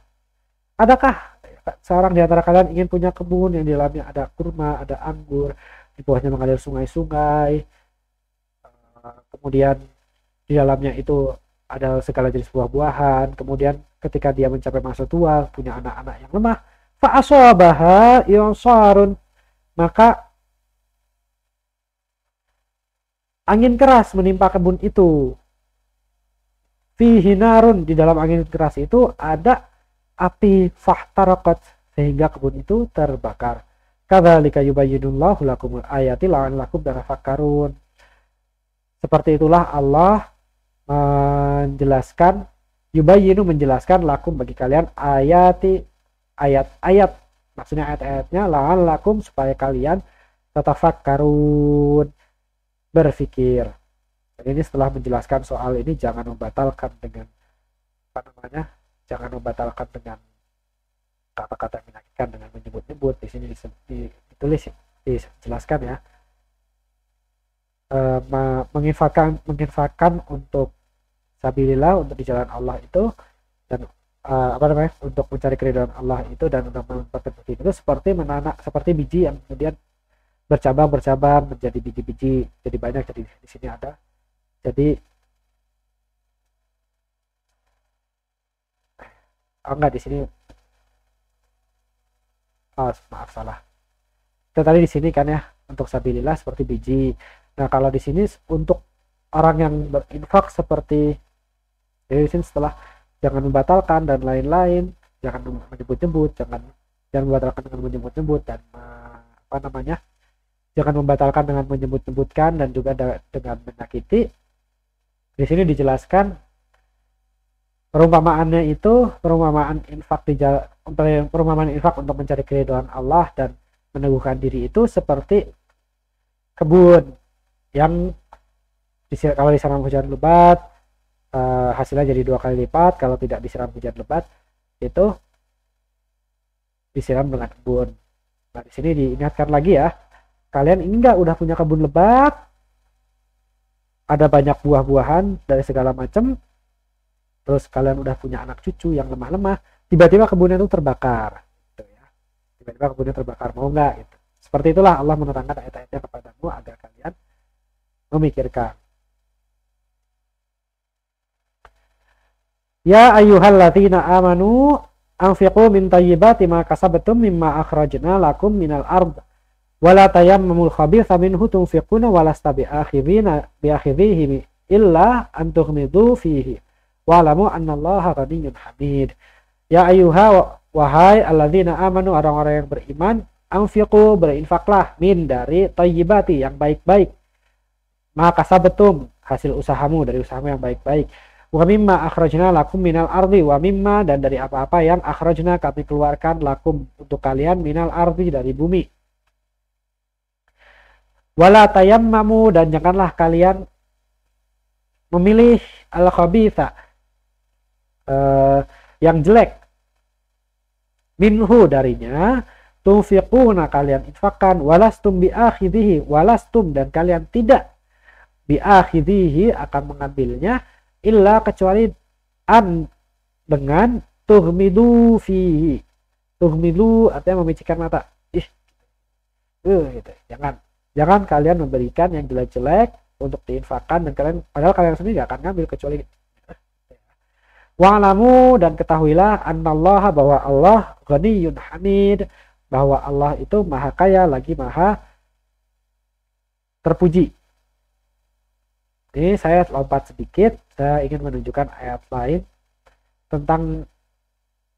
Adakah seorang di antara kalian ingin punya kebun yang di dalamnya ada kurma, ada anggur, di bawahnya mengalir sungai-sungai, kemudian di dalamnya itu ada segala jenis buah-buahan, kemudian ketika dia mencapai masa tua, punya anak-anak yang lemah, fa asabaha i'sarun, maka angin keras menimpa kebun itu. Fihi narun, di dalam angin keras itu ada api, fahtarakat, sehingga kebun itu terbakar. Kadzalika yubayyinullahu lakumul ayati la'allakum tatafakkarun. Seperti itulah Allah menjelaskan, yubayyinu menjelaskan lakum bagi kalian ayati, ayat-ayat, maksudnya ayat-ayatnya la'allakum supaya kalian tatafakkarun, berpikir. Dan ini setelah menjelaskan soal ini, jangan membatalkan dengan jangan membatalkan dengan kata-kata yang menyakitkan dengan menyebut-nyebut. Di sini ditulis, dijelaskan ya, menginfakkan untuk sabilillah, untuk di jalan Allah itu, dan untuk mencari keridhaan Allah itu, dan untuk menempatkan itu seperti menanak, seperti biji yang kemudian bercabang menjadi biji-biji, jadi banyak. Jadi di sini ada, jadi enggak, di sini maaf salah. Kita tadi di sini kan ya, untuk sabilillah seperti biji. Nah, kalau di sini untuk orang yang berinfak seperti, jadi di sini setelah jangan membatalkan dan lain-lain, jangan menyebut-nyebut, jangan membatalkan dengan menyebut-nyebut, dan jangan membatalkan dengan menyebut-nyebutkan dan juga dengan menyakiti. Di sini dijelaskan perumpamaannya itu perumpamaan infak untuk mencari keridhaan Allah dan meneguhkan diri itu seperti kebun yang kalau disiram hujan lebat hasilnya jadi 2 kali lipat. Kalau tidak disiram hujan lebat itu disiram dengan kebun. Nah, di sini diingatkan lagi ya, kalian ini enggak udah punya kebun lebat, ada banyak buah-buahan dari segala macam, terus kalian udah punya anak cucu yang lemah-lemah, tiba-tiba kebunnya itu terbakar, gitu ya. Tiba-tiba kebunnya terbakar, mau nggak? Gitu. Seperti itulah Allah menerangkan ayat-ayatnya kepadamu agar kalian memikirkan. Ya ayyuhalladzina amanu anfiqu min thayyibati ma kasabtum mimma akhrajna lakum minal ardh wala tayammamul khabitha minhu tunfiquna walasta biakhidhihi illa an tughmidu fihi wa'lamu annallaha ghaniyyun hamid. Ya ayyuha, wahai alladzina amanu, orang-orang yang beriman, anfiqu, berinfaklah, min, dari thayyibati, yang baik-baik, maka sabetum, hasil usahamu, dari usahamu yang baik-baik, wa mimma akhrajna lakum minal ardi, wa mimma, dan dari apa-apa yang akhrajna, kami keluarkan, lakum, untuk kalian, minal ardi, dari bumi. Wala tayammamu, dan janganlah kalian memilih al-khabitha, yang jelek, minhu, darinya, tunfiquna, kalian infakkan, walastum biakhidhihi, walastum, dan kalian tidak biakhidhihi, akan mengambilnya, illa, kecuali an, dengan tuhmidu fihi. Tuhmidu artinya memicikan mata, gitu. Jangan kalian memberikan yang jelek-jelek untuk diinfakkan, dan padahal kalian sendiri gak akan ngambil kecuali. Wa'lamu, dan ketahuilah, annallaha, bahwa Allah, ghaniyyun hamid, bahwa Allah itu maha kaya lagi maha terpuji. Ini saya lompat sedikit, saya ingin menunjukkan ayat lain tentang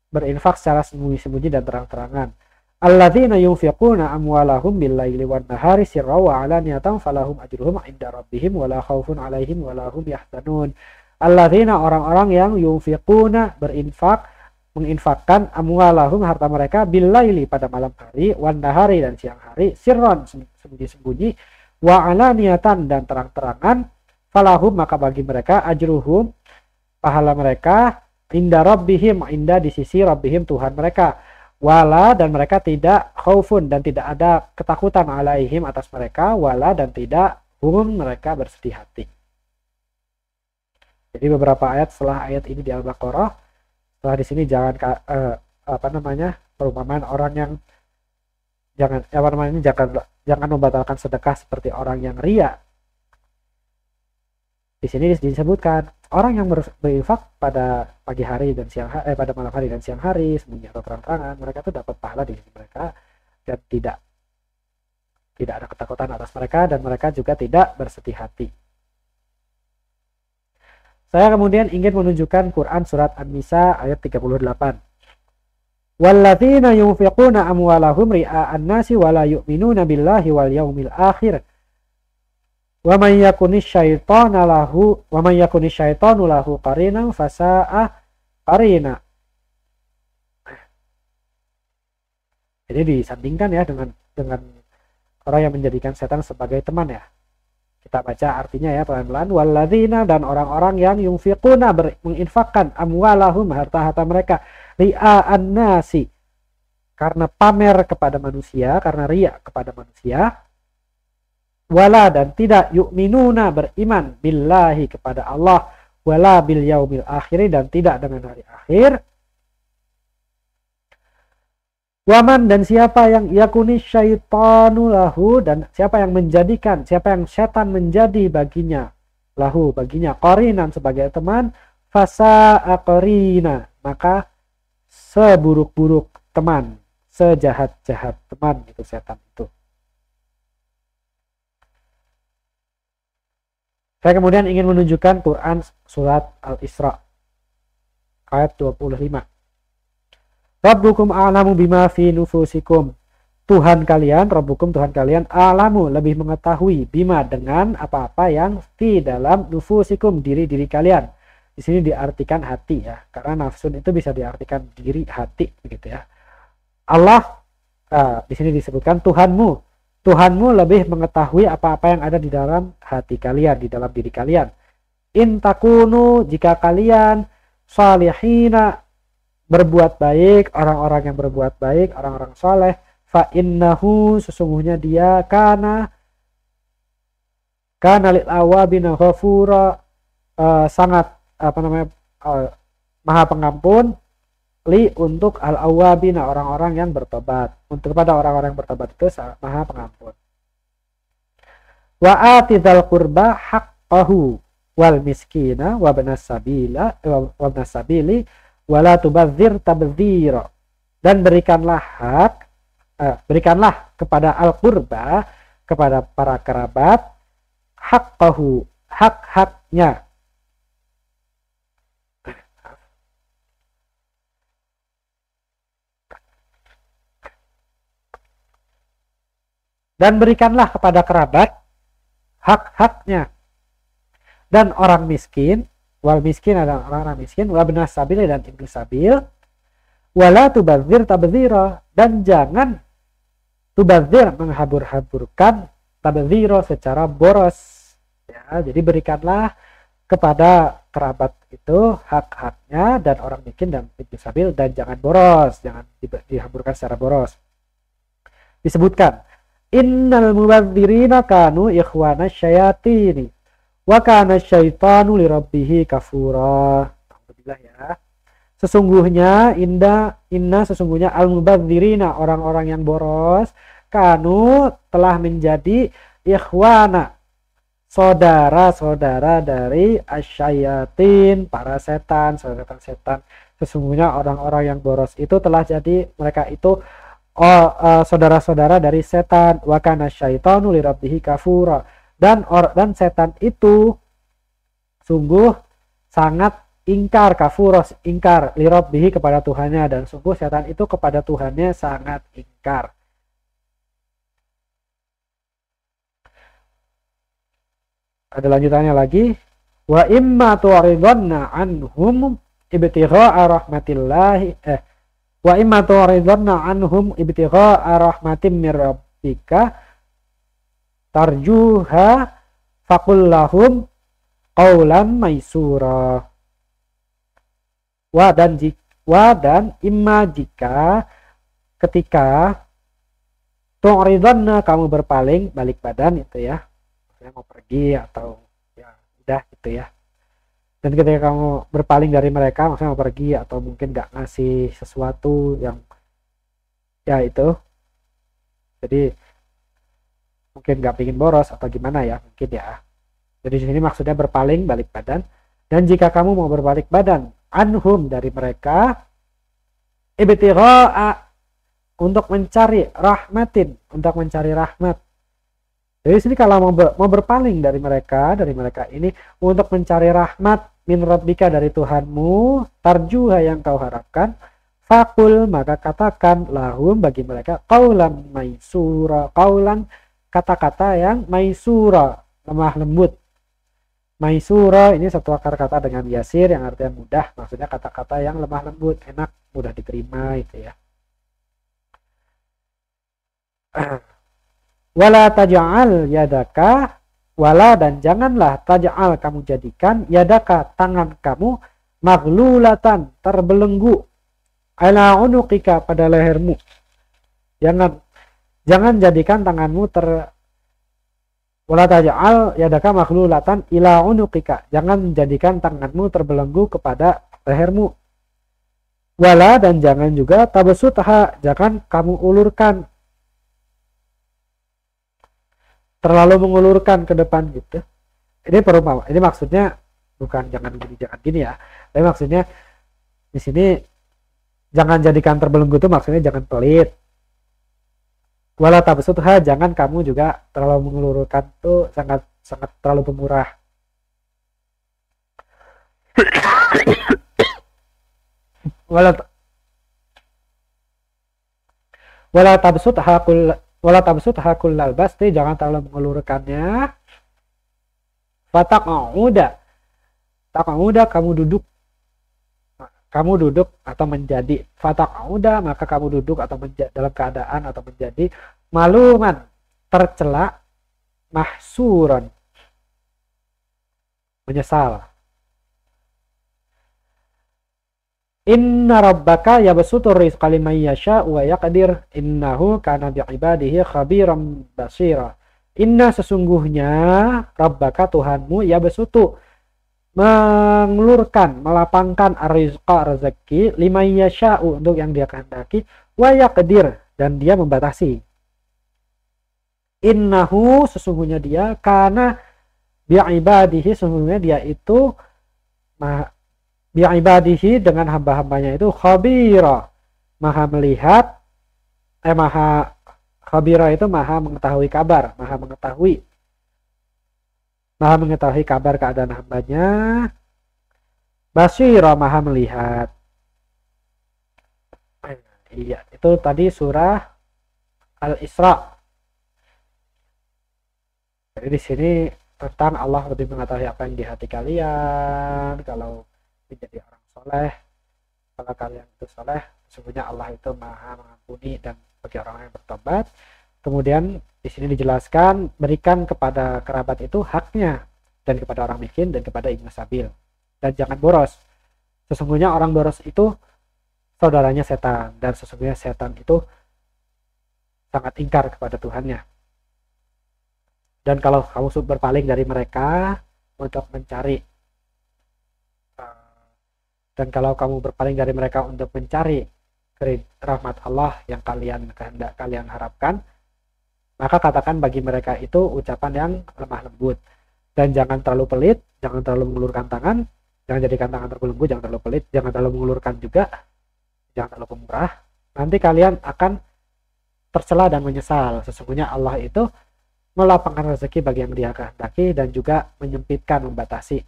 berinfak secara sembunyi-sembunyi dan terang-terangan. Alladzina yunfiquna amwalahum bil-laili wan-nahari sirran wa 'alaniyatan falahum ajruhum 'inda rabbihim wala khaufun 'alaihim wala hum yahzanun. Alladzina, orang-orang yang yunfiquna, menginfakkan, amwalahum, harta mereka, bil-laili, pada malam hari, wan-nahari, dan siang hari, sirran, sembunyi-sembunyi, wa 'alaniyatan, dan terang-terangan, falahum, maka bagi mereka, ajruhum, pahala mereka, inda rabbihim, inda, di sisi rabbihim, Tuhan mereka, wala, dan mereka tidak khaufun, dan tidak ada ketakutan, alaihim, atas mereka, wala, dan tidak hum, mereka bersedih hati. Jadi beberapa ayat setelah ayat ini di Al-Baqarah, setelah di sini jangan perumpamaan orang yang jangan membatalkan sedekah seperti orang yang ria. Di sini disebutkan orang yang berinfak pada pagi hari dan siang hari, pada malam hari dan siang hari, sembunyi atau terang-terangan, mereka tuh dapat pahala di sisi mereka dan tidak ada ketakutan atas mereka dan mereka juga tidak bersedih hati. Saya kemudian ingin menunjukkan Quran surat An-Nisa ayat 38. Walladzina yunfiquna amwalahum ria'an nasi wa la yu'minuna billahi wal yaumil akhir. Wa man yakunish syaitanu lahu qarinan fasa'a qarina. Jadi disandingkan ya dengan orang yang menjadikan setan sebagai teman ya. Kita baca artinya ya pelan-pelan. Walladzina, dan orang-orang yang yunfiquna menginfakkan amwalahum harta-harta mereka ria'an nasi, karena pamer kepada manusia, karena riya kepada manusia. Wala, dan tidak yu'minuna beriman billahi kepada Allah, wala bil yaumil akhir, dan tidak dengan hari akhir. Waman, dan siapa yang yakuni syaitanu lahu, dan siapa yang setan menjadi baginya lahu, baginya qarinan sebagai teman, fasa aqrina, maka seburuk-buruk teman, sejahat-jahat teman itu setan itu. Saya kemudian ingin menunjukkan Quran surat Al-Isra ayat 25. Rabbukum a'lamu bima fi nufusikum. Tuhan kalian, Rabbukum Tuhan kalian, a'lamu lebih mengetahui, bima dengan apa-apa yang di dalam nufusikum, diri-diri kalian. Di sini diartikan hati ya, karena nafsun itu bisa diartikan diri, hati begitu ya. Allah di sini disebutkan Tuhanmu lebih mengetahui apa-apa yang ada di dalam hati kalian, di dalam diri kalian. In takunu, jika kalian salihina, berbuat baik, orang-orang yang berbuat baik, orang-orang soleh, fa innahu, sesungguhnya dia kana lil awabina ghafura, sangat maha pengampun, li untuk al awabina, orang-orang yang bertobat, untuk kepada orang-orang yang bertobat itu maha pengampun. Wa atidal qurba haqqahu wal miskina wa ibnas sabili wala tubadzir tabdzira, dan berikanlah kepada al qurba, kepada para kerabat, haqqahu, hak-haknya, dan berikanlah kepada kerabat hak-haknya, dan orang miskin, wal miskin adalah orang miskin, wa ibnas sabil, dan ibnu sabil, wala tubadzir tabdzira, dan jangan tubadzir, menghambur-hamburkan, tabdzira secara boros ya. Jadi berikanlah kepada kerabat itu hak-haknya, dan orang miskin dan ibnu sabil, dan jangan boros, jangan dihamburkan secara boros. Disebutkan innal mubadzirina kanu ikhwana syayatini wa kana syaitanu lirabbih kafura. Alhamdulillah ya. Sesungguhnya sesungguhnya al-mubadzirina, orang-orang yang boros, kanu telah menjadi ikhwana, saudara-saudara dari asyayatin, para setan, saudara setan. Sesungguhnya orang-orang yang boros itu telah jadi, mereka itu saudara-saudara dari setan. Wa kana syaitanu lirabbih kafura, dan setan itu sungguh sangat ingkar, kafuros, ingkar, lirabbih, kepada Tuhannya, dan sungguh setan itu kepada Tuhannya sangat ingkar. Ada lanjutannya lagi. Wa imma tu'ridhanna anhum ibtigha'a rahmatillahi wa imma tu'ridhanna anhum ibtigha'a rahmatin mir rabbika tarjuha faqul lahum qawlan maisura. Dan imma, jika ketika tu'ridhanna, kamu berpaling, balik badan itu ya, maksudnya mau pergi atau ya udah gitu ya. Dan ketika kamu berpaling dari mereka, maksudnya mau pergi atau mungkin nggak ngasih sesuatu yang ya itu, jadi mungkin nggak pingin boros atau gimana ya, mungkin ya. Jadi di sini maksudnya berpaling balik badan. Dan jika kamu mau berbalik badan anhum dari mereka, ibtigha'a untuk mencari rahmatin, untuk mencari rahmat. Jadi sini kalau mau berpaling dari mereka ini untuk mencari rahmat min rabbika dari Tuhanmu, tarjuha yang kau harapkan, fakul maka katakan lahum bagi mereka qaulan maisura, qaulan kata-kata yang maisura, lemah lembut. Maisura ini satu akar kata dengan yasir yang artinya mudah, maksudnya kata-kata yang lemah lembut, enak, mudah diterima itu ya. Wala taj'al yadaka, wala dan janganlah taj'al kamu jadikan yadaka tangan kamu maghlulatan terbelenggu ala unuqika pada lehermu. Jangan jadikan tanganmu wala taj'al yadaka maghlulatan ila unuqika. Jangan jadikan tanganmu terbelenggu kepada lehermu. Wala dan jangan juga tabsutha, jangan kamu ulurkan, terlalu mengulurkan ke depan gitu. Ini perumpamaan. Ini maksudnya bukan jangan gini ya. Tapi maksudnya di sini jangan jadikan terbelenggu itu maksudnya jangan pelit. Wala tabsutha, jangan kamu juga terlalu mengulurkan tuh sangat terlalu pemurah. Wala tabsutha kullal basti, jangan terlalu mengulurkannya. Fataq'uda kamu duduk atau menjadi, fataq'uda maka kamu duduk atau dalam keadaan atau menjadi maluman, tercela, mahsuran, menyesal. Inna rabbaka yabsutur rizqa liman yasha'u wa yaqdir innahu kana bi'ibadihi khabiran basira. Inna sesungguhnya rabbaka Tuhanmu yabsutu mengulurkan, melapangkan ar-rizqa rezeki liman yasha'u untuk yang dia kehendaki, wa yaqdir dan dia membatasi. Innahu sesungguhnya dia, kana bi'ibadihi sesungguhnya dia itu bi'ibadihi dengan hamba-hambanya itu khabira, maha melihat, maha khabira itu maha mengetahui kabar, maha mengetahui kabar keadaan hambanya. Basira maha melihat. Iya, itu tadi surah Al-Isra. Jadi di sini tentang Allah lebih mengetahui apa yang di hati kalian. Kalau menjadi orang soleh, kalau kalian itu soleh, sesungguhnya Allah itu maha mengampuni dan bagi orang yang bertobat. Kemudian di sini dijelaskan berikan kepada kerabat itu haknya, dan kepada orang miskin dan kepada ibnu sabil, dan jangan boros. Sesungguhnya orang boros itu saudaranya setan, dan sesungguhnya setan itu sangat ingkar kepada Tuhannya. Dan kalau kamu berpaling dari mereka untuk mencari, dan kalau kamu berpaling dari mereka untuk mencari rahmat Allah yang kalian harapkan, maka katakan bagi mereka itu ucapan yang lemah lembut, dan jangan terlalu pelit, jangan terlalu mengulurkan tangan, jangan jadikan tangan terbelenggu, jangan terlalu pelit, jangan terlalu mengulurkan juga, jangan terlalu pemurah. Nanti kalian akan tercela dan menyesal. Sesungguhnya Allah itu melapangkan rezeki bagi yang dia kehendaki dan juga menyempitkan, membatasi,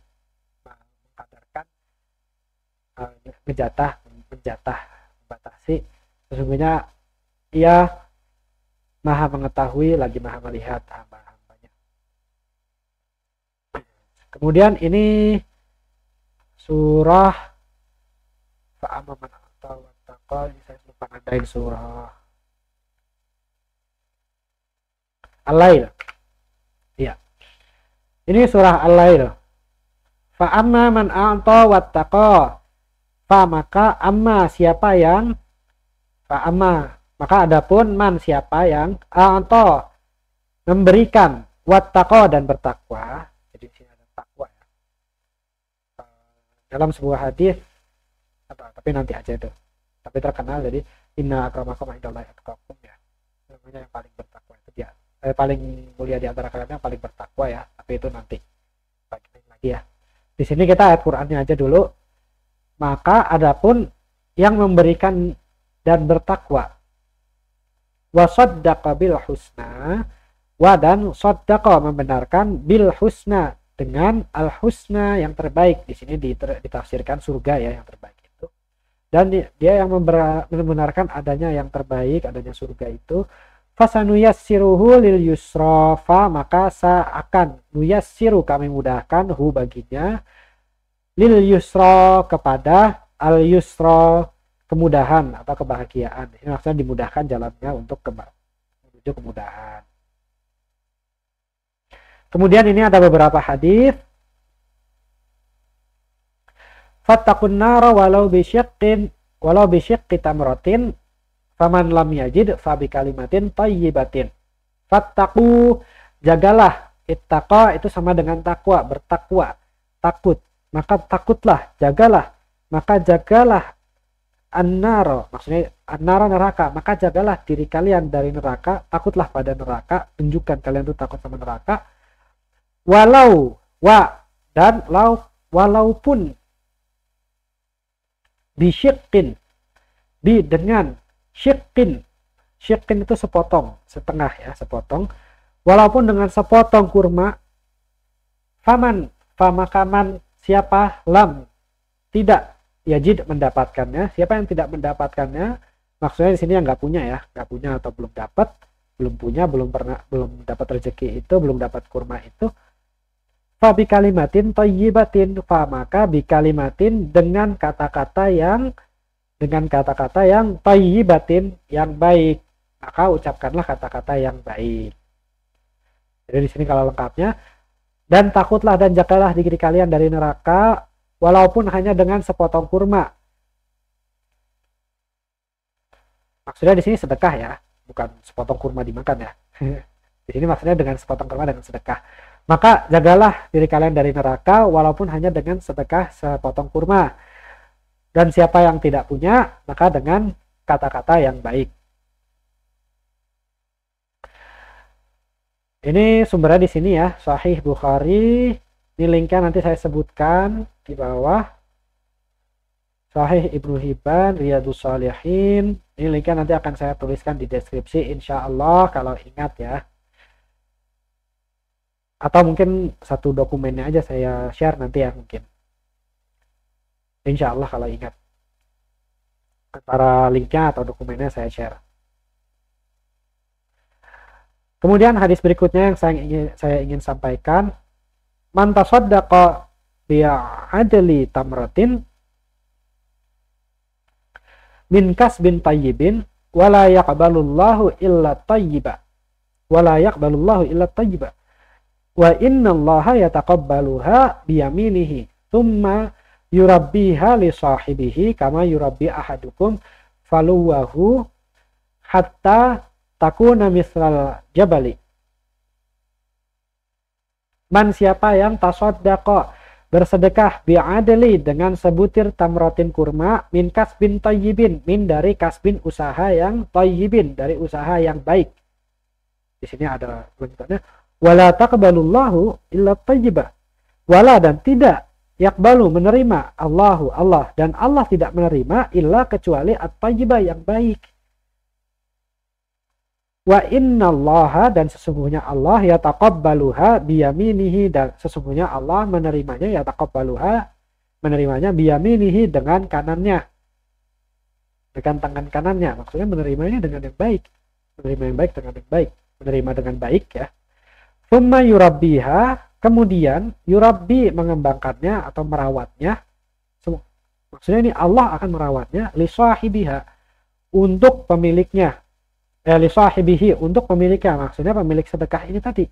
mengkadarkan, menjatah, membatasi. Sesungguhnya ia maha mengetahui lagi maha melihat hamba-hambanya. Kemudian ini surah fa'amma man a'ta wattaqa. Ini saya lupa ngadain surah Al-Lail. Iya. Ini surah Al-Lail. Fa'amma man a'ta wattaqa. Fa maka amma siapa yang fa'amma maka adapun man siapa yang a'ta memberikan wattaqa dan bertakwa. Jadi di sini ada takwa ya. Dalam sebuah hadis tapi nanti aja itu. Tapi terkenal jadi inna akramakum indallahi atqakum ya. Namanya yang paling bertakwa itu dia. Paling mulia di antara kalian yang paling bertakwa ya, tapi itu nanti. Di sini kita ayat Qur'annya aja dulu. Maka adapun yang memberikan dan bertakwa, wa saddaqa bil husna, wa dan saddaqa membenarkan bil husna dengan al husna yang terbaik. Di sini ditafsirkan surga ya yang terbaik itu. Dan dia yang membenarkan adanya yang terbaik, adanya surga itu. Fasanuyassiruhu lil yusra, maka akan nuyassiru kami mudahkan hu baginya lil yusra kepada al yusra kemudahan atau kebahagiaan. Ini maksudnya dimudahkan jalannya untuk menuju kemudahan. Kemudian ini ada beberapa hadis. Fattaqun nara walau bisyiqqi tamratin faman lam yajid fa bi kalimatin thayyibatin. Fattaqu, jagalah. Ittaqa itu sama dengan takwa, bertakwa, takut. Maka takutlah, jagalah. Maka jagalah an-nara, maksudnya an-nara neraka. Maka jagalah diri kalian dari neraka, takutlah pada neraka, tunjukkan kalian itu takut sama neraka. Walaupun bisyiqqin, dengan syiqqin itu sepotong, setengah ya, sepotong. Walaupun dengan sepotong kurma, famakaman siapa lam tidak yajid mendapatkannya, siapa yang tidak mendapatkannya, maksudnya di sini yang nggak punya atau belum dapat, belum punya, belum dapat rezeki itu, belum dapat kurma itu, fa bi kalimatin thayyibatin, maka bi kalimatin dengan kata-kata yang thayyibatin yang baik, maka ucapkanlah kata-kata yang baik. Jadi di sini kalau lengkapnya, dan takutlah dan jagalah diri kalian dari neraka walaupun hanya dengan sepotong kurma. Maksudnya di sini sedekah ya, bukan sepotong kurma dimakan ya. Di sini maksudnya dengan sepotong kurma dengan sedekah. Maka jagalah diri kalian dari neraka walaupun hanya dengan sedekah sepotong kurma. Dan siapa yang tidak punya, maka dengan kata-kata yang baik. Ini sumbernya di sini ya, Sahih Bukhari. Ini linknya nanti saya sebutkan di bawah. Sahih Ibnu Hibban, Riyadhus Shalihin. Ini linknya nanti akan saya tuliskan di deskripsi, insya Allah kalau ingat ya. Atau mungkin satu dokumennya aja saya share nanti ya mungkin. Insya Allah kalau ingat. Antara linknya atau dokumennya saya share. Kemudian hadis berikutnya yang saya ingin sampaikan, man tasaddaqa bi adli tamratin min kasbin tayyibin wala yaqbalullahu illa tayyiba wala yaqbalullahu illa tayyiba wa innallaha yataqabbaluha bi yaminihi thumma yurabbiha li sahibihi kama yurabbi ahadukum faluwahu hatta takuna misral jabali. Man siapa yang tasaddaqa bersedekah bi'adli dengan sebutir tamratin kurma min kasbin tayyibin, min dari kasbin usaha yang tayyibin, dari usaha yang baik. Di sini ada lanjutannya, wala taqbalullahu illa tayyiba. Wala dan tidak yakbalu menerima Allah dan Allah tidak menerima illa kecuali at-tayyiba yang baik. Wa innallaha dan sesungguhnya Allah yataqabbaluha biyaminihi dan sesungguhnya Allah menerimanya menerimanya biyaminihi dengan kanannya, dengan tangan kanannya, maksudnya menerimanya dengan yang baik, menerima dengan baik ya. Thumma yurabbiha, kemudian yurabbi mengembangkannya atau merawatnya, maksudnya ini Allah akan merawatnya li sahibiha untuk pemiliknya. Li sahibihi untuk pemiliknya, maksudnya pemilik sedekah ini tadi.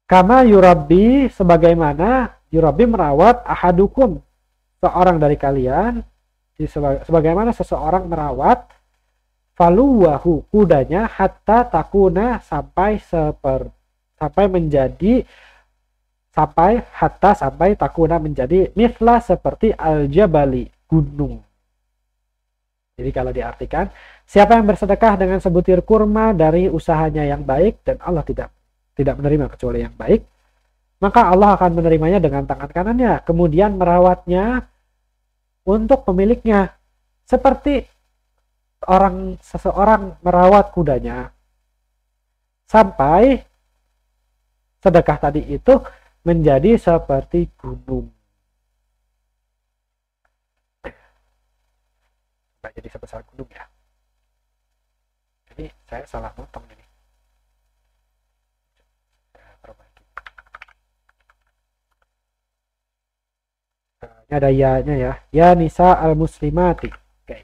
Kama yurabbi, sebagaimana yurabbi merawat ahadukum, seorang dari kalian, sebagaimana seseorang merawat faluwahu, kudanya, hatta takuna sampai takuna menjadi mithla seperti al-jabali, gunung. Jadi kalau diartikan, siapa yang bersedekah dengan sebutir kurma dari usahanya yang baik dan Allah tidak menerima kecuali yang baik, maka Allah akan menerimanya dengan tangan kanannya, kemudian merawatnya untuk pemiliknya, seperti seseorang merawat kudanya sampai sedekah tadi itu menjadi seperti gunung. Nggak jadi sebesar gunung ya. Jadi saya salah potong ini. Ini ada ya-nya ya. Ya nisa al-muslimati. Oke.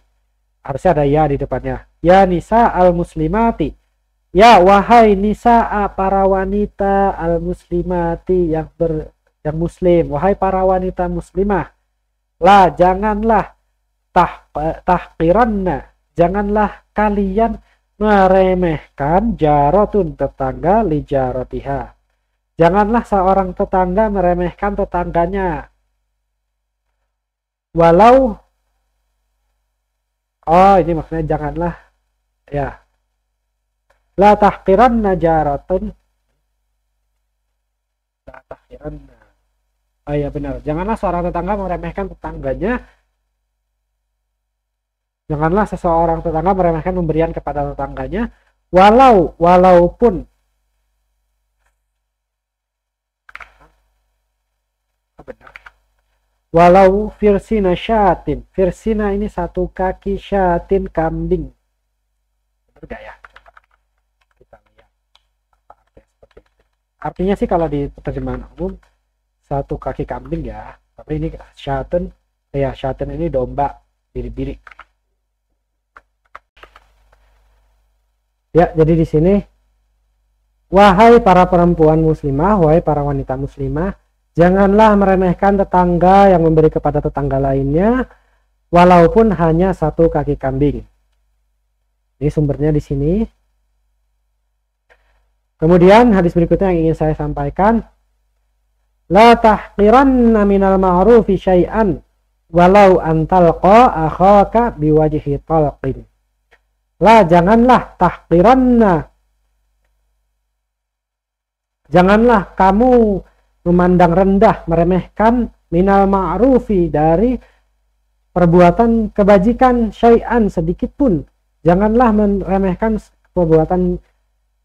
Harusnya ada ya di depannya. Ya nisa al-muslimati. Ya wahai nisa para wanita al-muslimati yang muslim. Wahai para wanita muslimah. La janganlah tahqiranna. Janganlah kalian meremehkan jarotun tetangga li jarotiha. Janganlah seorang tetangga meremehkan tetangganya. Walau ini maksudnya janganlah ya. La tahqiranna jaratun. La tahqiranna. Ya benar. Janganlah seorang tetangga meremehkan tetangganya. Janganlah seseorang tetangga meremehkan pemberian kepada tetangganya, walaupun benar. Walau firsina syatin. Firsina ini satu kaki, syatin kambing. Benar gak ya? Kita lihat apa artinya seperti itu. Artinya sih kalau di terjemahan umum satu kaki kambing ya. Tapi ini syatin, ya syatin ini domba biri-biri. Ya, jadi di sini wahai para perempuan muslimah, wahai para wanita muslimah, janganlah meremehkan tetangga yang memberi kepada tetangga lainnya walaupun hanya satu kaki kambing. Ini sumbernya di sini. Kemudian hadis berikutnya yang ingin saya sampaikan, la tahqiranna minal ma'rufi syai'an walau antalqa akhaka biwajhi talqin. La janganlah tahqiranna. Janganlah kamu memandang rendah, meremehkan minal ma'rufi dari perbuatan kebajikan syai'an sedikit pun. Janganlah meremehkan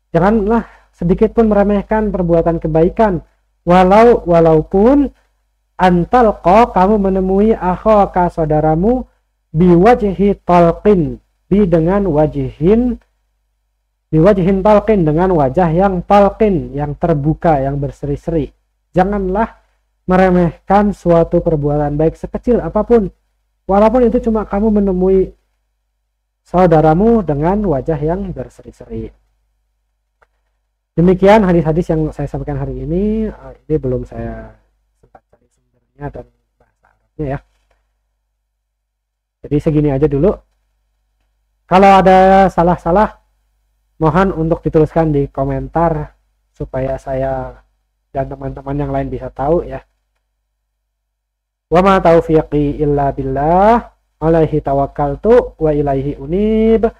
janganlah sedikit pun meremehkan perbuatan kebaikan. Walaupun antalqa kamu menemui akhaka saudaramu biwajhi talqin. Dengan wajhin talqin, dengan wajah yang talqin, yang terbuka, yang berseri-seri. Janganlah meremehkan suatu perbuatan baik sekecil apapun, walaupun itu cuma kamu menemui saudaramu dengan wajah yang berseri-seri. Demikian hadis-hadis yang saya sampaikan hari ini. Ini belum saya sempat cari sumbernya dan bahasa Arabnya ya. Jadi segini aja dulu. Kalau ada salah-salah, mohon untuk dituliskan di komentar supaya saya dan teman-teman yang lain bisa tahu ya. Wa ma taufiqi illa billah, alaihi tawakkaltu wa ilaihi unib.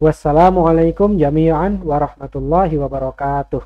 Wassalamualaikum jami'an warahmatullahi wabarakatuh.